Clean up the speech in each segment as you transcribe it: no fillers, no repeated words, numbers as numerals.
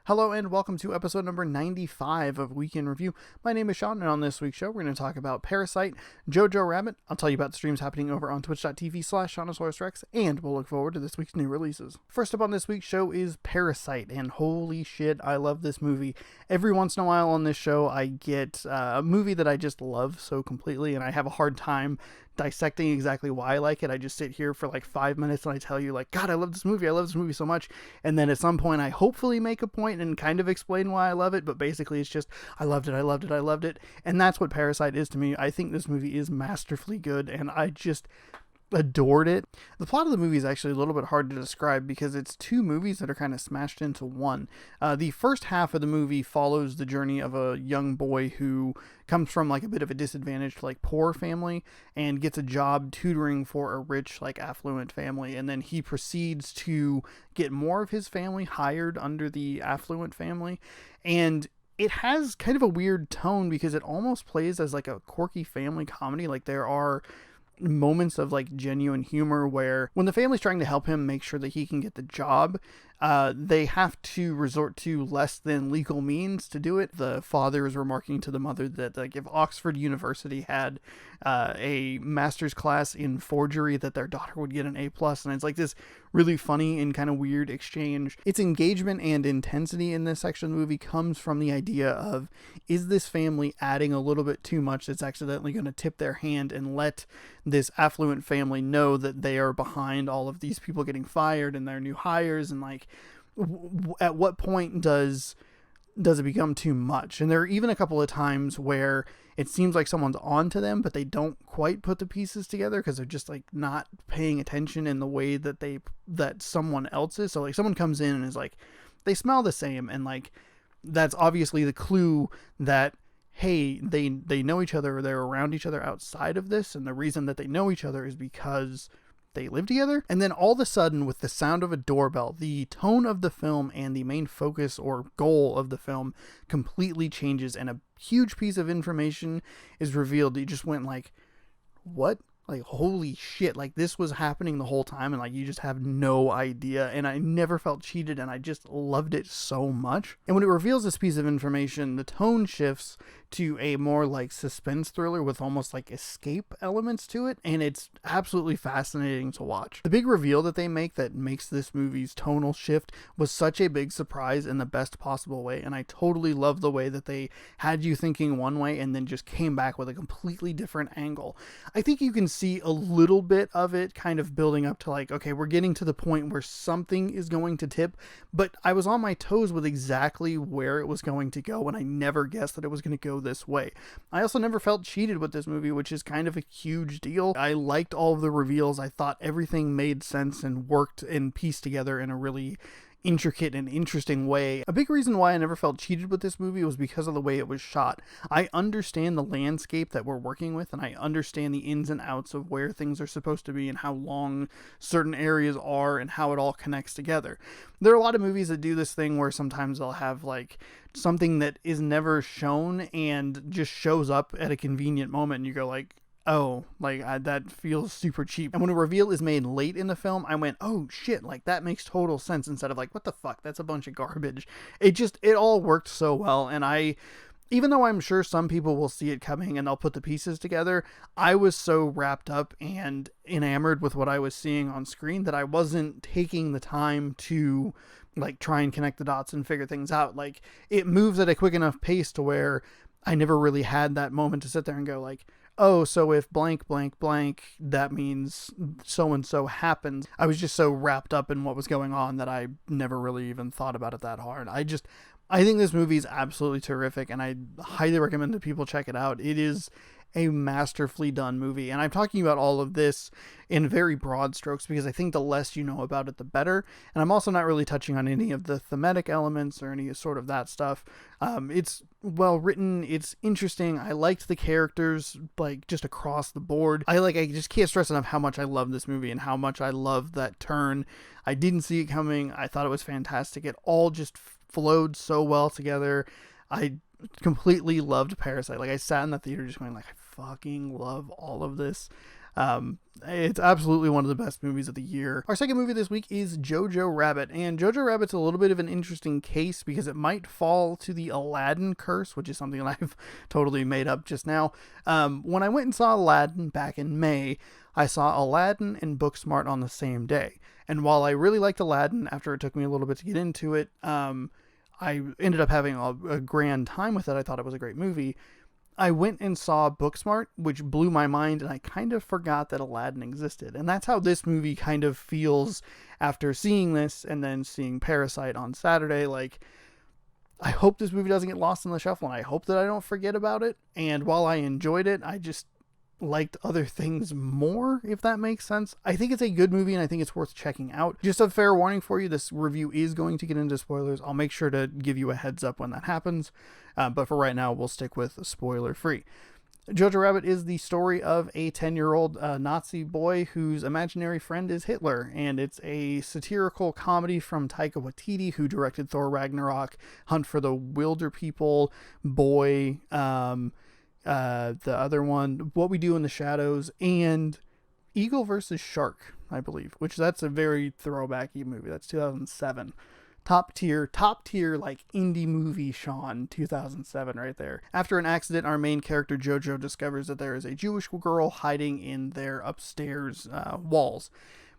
Hello and welcome to episode number 95 of Week in Review. My name is Sean, and on this week's show, we're going to talk about Parasite, Jojo Rabbit. I'll tell you about the streams happening over on twitch.tv/SeanOsaurusRex, and we'll look forward to this week's new releases. First up on this week's show is Parasite, and holy shit, I love this movie. Every once in a while on this show, I get a movie that I just love so completely, and I have a hard time dissecting exactly why I like it. I just sit here for like 5 minutes and I tell you like, God, I love this movie so much. And then at some point I hopefully make a point and kind of explain why I love it, but basically it's just, I loved it. And that's what Parasite is to me. I think this movie is masterfully good, and I just adored it. The plot of the movie is actually a little bit hard to describe because it's two movies that are kind of smashed into one. The first half of the movie follows the journey of a young boy who comes from like a bit of a disadvantaged, like poor family, and gets a job tutoring for a rich, like affluent family, and then he proceeds to get more of his family hired under the affluent family. And it has kind of a weird tone because it almost plays as like a quirky family comedy. Like there are moments of like genuine humor where when the family's trying to help him make sure that he can get the job, they have to resort to less than legal means to do it. The father is remarking to the mother that like if Oxford University had a master's class in forgery, that their daughter would get an A+, and it's like this really funny and kind of weird exchange. Its engagement and intensity in this section of the movie comes from the idea of, is this family adding a little bit too much that's accidentally going to tip their hand and let this affluent family know that they are behind all of these people getting fired and their new hires, and like at what point does it become too much? And there are even a couple of times where it seems like someone's on to them, but they don't quite put the pieces together because they're just like not paying attention in the way that someone else is. So like someone comes in and is like, they smell the same, and like that's obviously the clue that, hey, they know each other, or they're around each other outside of this, and the reason that they know each other is because they live together. And then all of a sudden, with the sound of a doorbell, the tone of the film and the main focus or goal of the film completely changes, and a huge piece of information is revealed. You just went like, what? Like, holy shit, like this was happening the whole time, and like you just have no idea. And I never felt cheated, and I just loved it so much. And when it reveals this piece of information, the tone shifts to a more like suspense thriller with almost like escape elements to it, and it's absolutely fascinating to watch. The big reveal that they make that makes this movie's tonal shift was such a big surprise in the best possible way, and I totally love the way that they had you thinking one way and then just came back with a completely different angle. I think you can see a little bit of it kind of building up to like, okay, we're getting to the point where something is going to tip, but I was on my toes with exactly where it was going to go, and I never guessed that it was going to go this way. I also never felt cheated with this movie, which is kind of a huge deal. I liked all of the reveals. I thought everything made sense and worked and pieced together in a really intricate and interesting way. A big reason why I never felt cheated with this movie was because of the way it was shot. I understand the landscape that we're working with, and I understand the ins and outs of where things are supposed to be and how long certain areas are and how it all connects together. There are a lot of movies that do this thing where sometimes they'll have like something that is never shown and just shows up at a convenient moment, and you go like, oh, like that feels super cheap. And when a reveal is made late in the film, I went, oh shit, like that makes total sense, instead of like, what the fuck, that's a bunch of garbage. It all worked so well, and even though I'm sure some people will see it coming and they'll put the pieces together, I was so wrapped up and enamored with what I was seeing on screen that I wasn't taking the time to like try and connect the dots and figure things out. Like it moves at a quick enough pace to where I never really had that moment to sit there and go like, oh, so if blank, blank, blank, that means so-and-so happens. I was just so wrapped up in what was going on that I never really even thought about it that hard. I think this movie is absolutely terrific, and I highly recommend that people check it out. It is a masterfully done movie, and I'm talking about all of this in very broad strokes because I think the less you know about it, the better. And I'm also not really touching on any of the thematic elements or any sort of that stuff. It's well written, it's interesting. I liked the characters like just across the board. I just can't stress enough how much I love this movie and how much I love that turn. I didn't see it coming. I thought it was fantastic. It all just flowed so well together. I completely loved Parasite. Like I sat in the theater just going like, I fucking love all of this. It's absolutely one of the best movies of the year. Our second movie this week is Jojo Rabbit, and Jojo Rabbit's a little bit of an interesting case because it might fall to the Aladdin curse, which is something that I've totally made up just now. When I went and saw Aladdin back in May, I saw Aladdin and Booksmart on the same day. And while I really liked Aladdin, after it took me a little bit to get into it, I ended up having a grand time with it. I thought it was a great movie. I went and saw Booksmart, which blew my mind, and I kind of forgot that Aladdin existed. And that's how this movie kind of feels after seeing this and then seeing Parasite on Saturday. Like, I hope this movie doesn't get lost in the shuffle, and I hope that I don't forget about it. And while I enjoyed it, I just liked other things more, if that makes sense. I think it's a good movie, and I think it's worth checking out. Just a fair warning for you, this review is going to get into spoilers. I'll make sure to give you a heads up when that happens, but for right now, we'll stick with spoiler free. Jojo Rabbit is the story of a 10-year-old Nazi boy whose imaginary friend is Hitler, and it's a satirical comedy from Taika Waititi, who directed Thor Ragnarok, Hunt for the Wilder People, Boy, the other one, What We Do in the Shadows, and Eagle versus Shark, I believe, which that's a very throwbacky movie. That's 2007. Top tier, like indie movie Sean, 2007 right there. After an accident, our main character Jojo discovers that there is a Jewish girl hiding in their upstairs walls.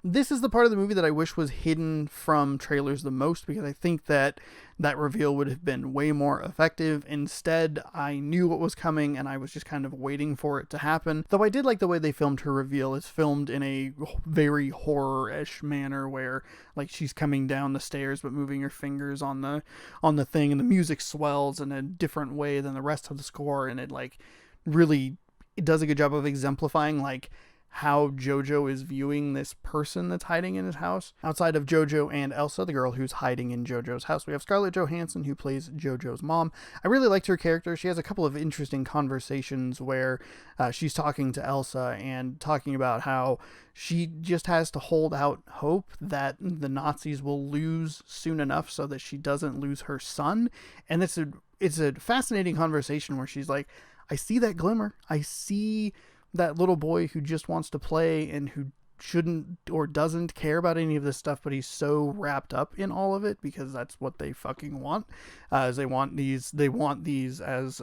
This is the part of the movie that I wish was hidden from trailers the most, because I think that reveal would have been way more effective. Instead, I knew what was coming and I was just kind of waiting for it to happen. Though I did like the way they filmed her reveal. It's filmed in a very horror-ish manner where like she's coming down the stairs but moving her fingers on the thing, and the music swells in a different way than the rest of the score, and it does a good job of exemplifying like how Jojo is viewing this person that's hiding in his house. Outside of Jojo and Elsa, the girl who's hiding in Jojo's house, we have Scarlett Johansson, who plays Jojo's mom. I really liked her character. She has a couple of interesting conversations where she's talking to Elsa and talking about how she just has to hold out hope that the Nazis will lose soon enough so that she doesn't lose her son. And it's a fascinating conversation where she's like, I see that glimmer. I see that little boy who just wants to play and who shouldn't or doesn't care about any of this stuff, but he's so wrapped up in all of it because that's what they fucking want. They want these as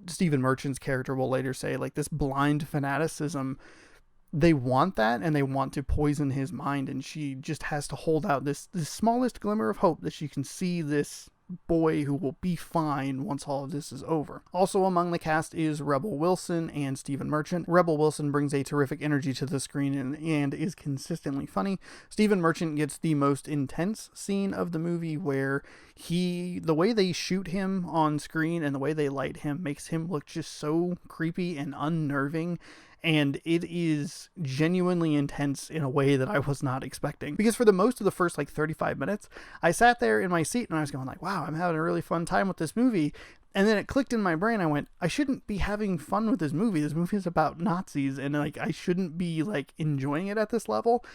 Stephen Merchant's character will later say, like this blind fanaticism. They want that, and they want to poison his mind, and she just has to hold out this smallest glimmer of hope that she can see this boy who will be fine once all of this is over. Also among the cast is Rebel Wilson and Stephen Merchant. Rebel Wilson brings a terrific energy to the screen and is consistently funny. Stephen Merchant gets the most intense scene of the movie, where the way they shoot him on screen and the way they light him makes him look just so creepy and unnerving. And it is genuinely intense in a way that I was not expecting. Because for the most of the first 35 minutes, I sat there in my seat and I was going like, wow, I'm having a really fun time with this movie. And then it clicked in my brain. I went, I shouldn't be having fun with this movie. This movie is about Nazis, and I shouldn't be enjoying it at this level.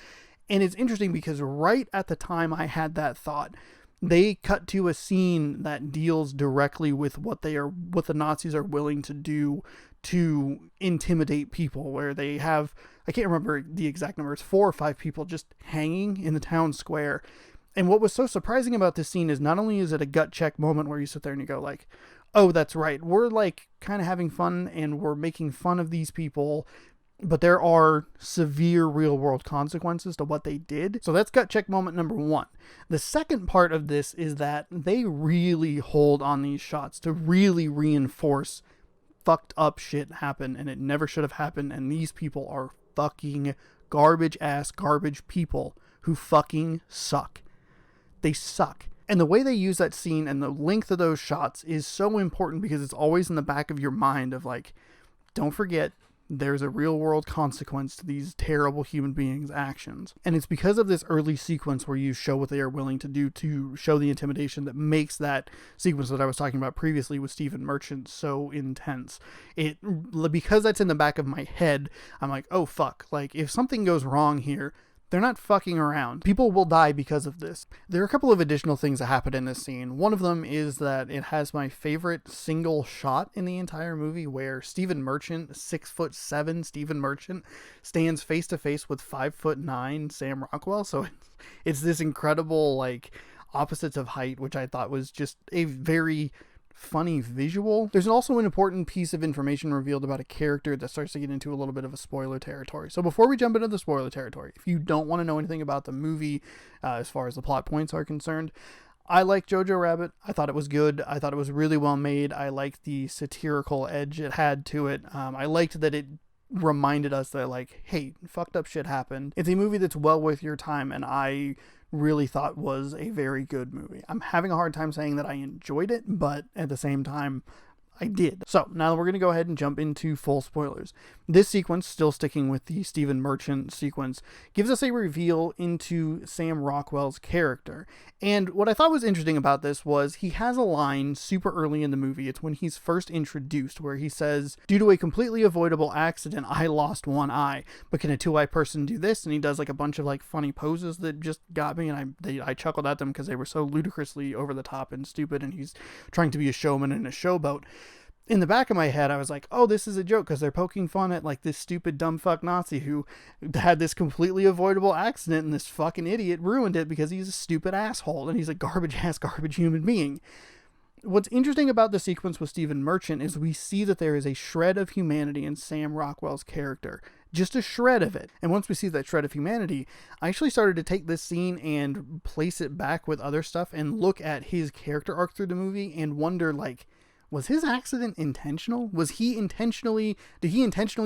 And it's interesting because right at the time I had that thought, they cut to a scene that deals directly with what the Nazis are willing to do to intimidate people, where they have, I can't remember the exact numbers, 4 or 5 people just hanging in the town square. And what was so surprising about this scene is not only is it a gut check moment where you sit there and you go like, oh, that's right, we're kind of having fun and we're making fun of these people, but there are severe real world consequences to what they did. So that's gut check moment number 1. The second part of this is that they really hold on these shots to really reinforce fucked up shit happened, and it never should have happened, and these people are fucking garbage people who fucking suck. They suck. And the way they use that scene and the length of those shots is so important, because it's always in the back of your mind of don't forget, there's a real world consequence to these terrible human beings' actions. And it's because of this early sequence where you show what they are willing to do to show the intimidation that makes that sequence that I was talking about previously with Stephen Merchant so intense. Because that's in the back of my head, I'm like, oh fuck, if something goes wrong here, They're not fucking around. People will die because of this. There are a couple of additional things that happen in this scene. One of them is that it has my favorite single shot in the entire movie, where Stephen Merchant, 6'7" Stephen Merchant, stands face to face with 5'9" Sam Rockwell. So it's this incredible, like, opposites of height, which I thought was just a very funny visual. There's also an important piece of information revealed about a character that starts to get into a little bit of a spoiler territory. So before we jump into the spoiler territory, if you don't want to know anything about the movie as far as the plot points are concerned, I like Jojo Rabbit. I thought it was good. I thought it was really well made. I liked the satirical edge it had to it. I liked that it reminded us that, like, hey, fucked up shit happened. It's a movie that's well worth your time, and I really thought was a very good movie. I'm having a hard time saying that I enjoyed it, but at the same time, I did. So now we're going to go ahead and jump into full spoilers. This sequence, still sticking with the Stephen Merchant sequence, gives us a reveal into Sam Rockwell's character. And what I thought was interesting about this was he has a line super early in the movie. It's when he's first introduced, where he says, "Due to a completely avoidable accident, I lost one eye. But can a two-eye person do this?" And he does like a bunch of like funny poses that just got me, and I chuckled at them because they were so ludicrously over the top and stupid, and he's trying to be a showman in a showboat. In the back of my head, I was like, oh, this is a joke because they're poking fun at like this stupid dumb fuck Nazi who had this completely avoidable accident, and this fucking idiot ruined it because he's a stupid asshole and he's a garbage human being. What's interesting about the sequence with Stephen Merchant is we see that there is a shred of humanity in Sam Rockwell's character. Just a shred of it. And once we see that shred of humanity, I actually started to take this scene and place it back with other stuff and look at his character arc through the movie and wonder, like, was his accident intentional? Did he intentionally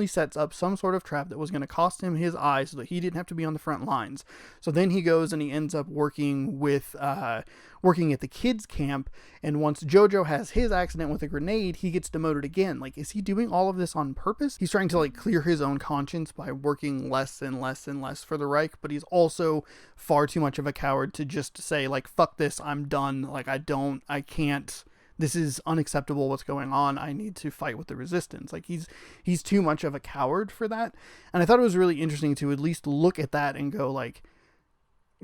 set up some sort of trap that was going to cost him his eye so that he didn't have to be on the front lines? So then he goes and he ends up working at the kids camp. And once Jojo has his accident with a grenade, he gets demoted again. Like, is he doing all of this on purpose? He's trying to like clear his own conscience by working less and less and less for the Reich, but he's also far too much of a coward to just say like, fuck this, I'm done. Like, I can't. This is unacceptable what's going on. I need to fight with the resistance. Like, he's too much of a coward for that. And I thought it was really interesting to at least look at that and go like,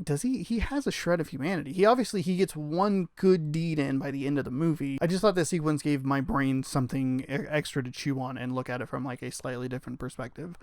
does he has a shred of humanity. He gets one good deed in by the end of the movie. I just thought this sequence gave my brain something extra to chew on and look at it from like a slightly different perspective.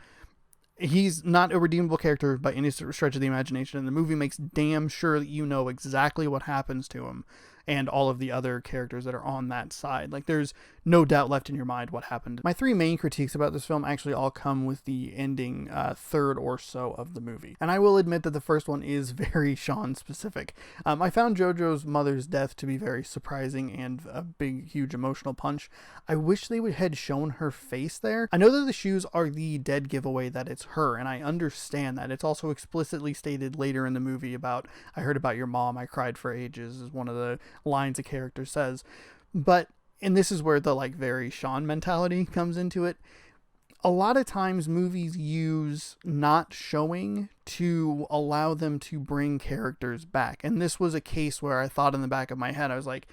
He's not a redeemable character by any stretch of the imagination, and the movie makes damn sure that you know exactly what happens to him and all of the other characters that are on that side. Like, there's no doubt left in your mind what happened. My three main critiques about this film actually all come with the ending third or so of the movie. And I will admit that the first one is very Sean specific. I found Jojo's mother's death to be very surprising and a big, huge emotional punch. I wish they had shown her face there. I know that the shoes are the dead giveaway that it's her, and I understand that. It's also explicitly stated later in the movie about, "I heard about your mom, I cried for ages," is one of the lines a character says. But, and this is where the like very Sean mentality comes into it, a lot of times movies use not showing to allow them to bring characters back. And this was a case where I thought in the back of my head, I was like,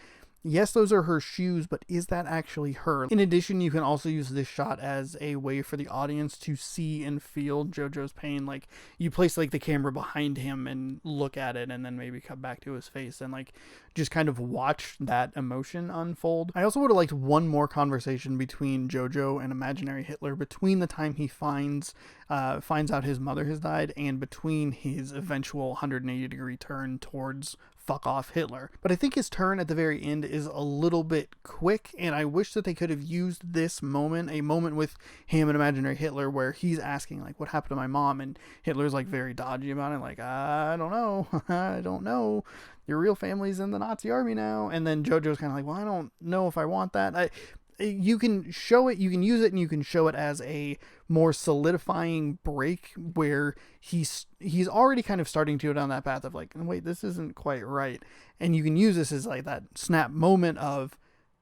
yes, those are her shoes, but is that actually her? In addition, you can also use this shot as a way for the audience to see and feel Jojo's pain. Like, you place like the camera behind him and look at it, and then maybe come back to his face and like just kind of watch that emotion unfold. I also would have liked one more conversation between Jojo and imaginary Hitler between the time he finds out his mother has died and between his eventual 180-degree turn towards fuck off Hitler. But I think his turn at the very end is a little bit quick, and I wish that they could have used this moment, a moment with him and imaginary Hitler, where he's asking like, what happened to my mom? And Hitler's like very dodgy about it, like, I don't know. I don't know. Your real family's in the Nazi army now. And then Jojo's kind of like, well, I don't know if I want that. You can show it, you can use it, and you can show it as a more solidifying break where he's already kind of starting to go down that path of like, wait, this isn't quite right. And you can use this as like that snap moment of,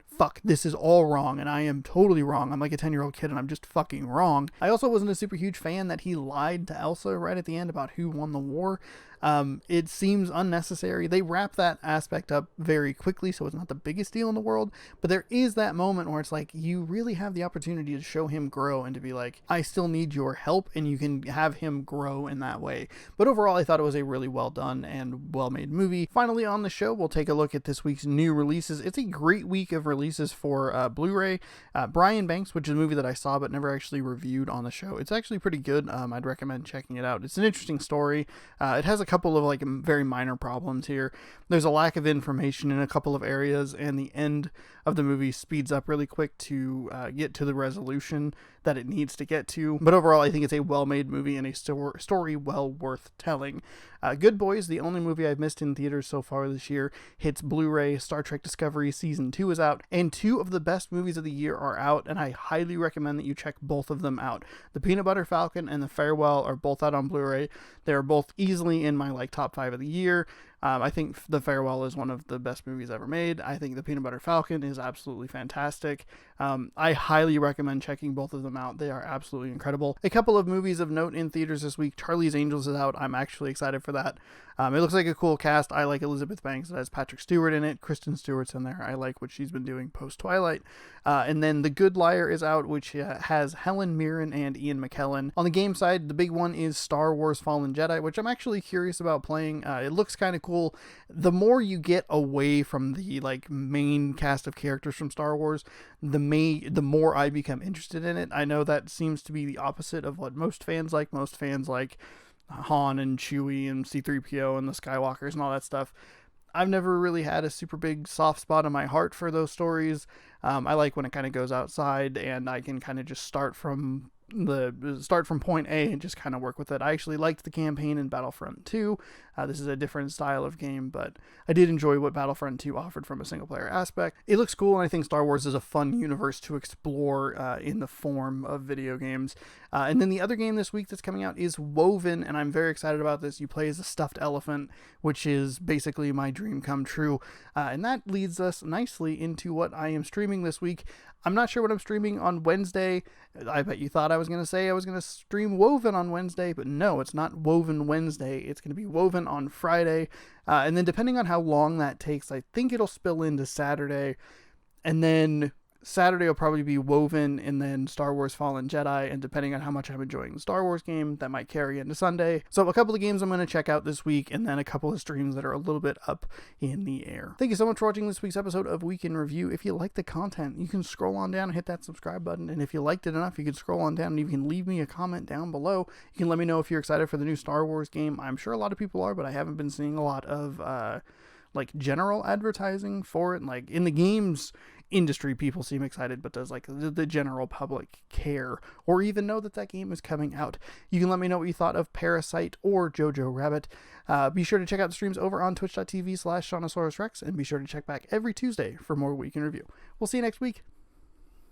fuck, this is all wrong, and I am totally wrong. I'm like a 10-year-old kid, and I'm just fucking wrong. I also wasn't a super huge fan that he lied to Elsa right at the end about who won the war. It seems unnecessary. They wrap that aspect up very quickly, so it's not the biggest deal in the world, but there is that moment where it's like you really have the opportunity to show him grow and to be like, I still need your help, and you can have him grow in that way. But overall, I thought it was a really well done and well made movie. Finally on the show, we'll take a look at this week's new releases. It's a great week of releases for Blu-ray. Brian Banks, which is a movie that I saw but never actually reviewed on the show. It's actually pretty good. I'd recommend checking it out. It's an interesting story. It has a couple of like very minor problems here. There's a lack of information in a couple of areas, and the end of the movie speeds up really quick to get to the resolution that it needs to get to. But overall, I think it's a well-made movie and a story well worth telling. Good Boys, the only movie I've missed in theaters so far this year, hits Blu-ray. Star Trek Discovery Season 2 is out, and two of the best movies of the year are out, and I highly recommend that you check both of them out. The Peanut Butter Falcon and The Farewell are both out on Blu-ray. They're both easily in my top 5 of the year. I think The Farewell is one of the best movies ever made. I think The Peanut Butter Falcon is absolutely fantastic. I highly recommend checking both of them out. They are absolutely incredible. A couple of movies of note in theaters this week. Charlie's Angels is out. I'm actually excited for that. It looks like a cool cast. I like Elizabeth Banks. It has Patrick Stewart in it. Kristen Stewart's in there. I like what she's been doing post-Twilight. And then The Good Liar is out, which has Helen Mirren and Ian McKellen. On the game side, the big one is Star Wars Fallen Jedi, which I'm actually curious about playing. It looks kind of cool. The more you get away from the main cast of characters from Star Wars, the more I become interested in it. I know that seems to be the opposite of what most fans like. Most fans like Han and Chewie and C-3PO and the Skywalkers and all that stuff. I've never really had a super big soft spot in my heart for those stories. I like when it kind of goes outside and I can kind of just start from point A and just kind of work with it. I actually liked the campaign in Battlefront 2. This is a different style of game, but I did enjoy what Battlefront 2 offered from a single player aspect. It looks cool, and I think Star Wars is a fun universe to explore in the form of video games. And then the other game this week that's coming out is Woven, and I'm very excited about this. You play as a stuffed elephant, which is basically my dream come true. And that leads us nicely into what I am streaming this week. I'm not sure what I'm streaming on Wednesday. I bet you thought I was going to say I was going to stream Woven on Wednesday, but no, it's not Woven Wednesday. It's going to be Woven on Friday. And then depending on how long that takes, I think it'll spill into Saturday. And then Saturday will probably be Woven and then Star Wars Fallen Jedi, and depending on how much I'm enjoying the Star Wars game, that might carry into Sunday. So a couple of games I'm going to check out this week, and then a couple of streams that are a little bit up in the air. Thank you so much for watching this week's episode of Week in Review. If you like the content, you can scroll on down and hit that subscribe button, and if you liked it enough, you can scroll on down and you can leave me a comment down below. You can let me know if you're excited for the new Star Wars game. I'm sure a lot of people are, but I haven't been seeing a lot of general advertising for it. Like in the games industry, people seem excited, but does the general public care or even know that game is coming out? You can let me know what you thought of Parasite or Jojo Rabbit. Be sure to check out the streams over on twitch.tv/Shaunosaurus Rex, and be sure to check back every Tuesday for more Week in Review. We'll see you next week.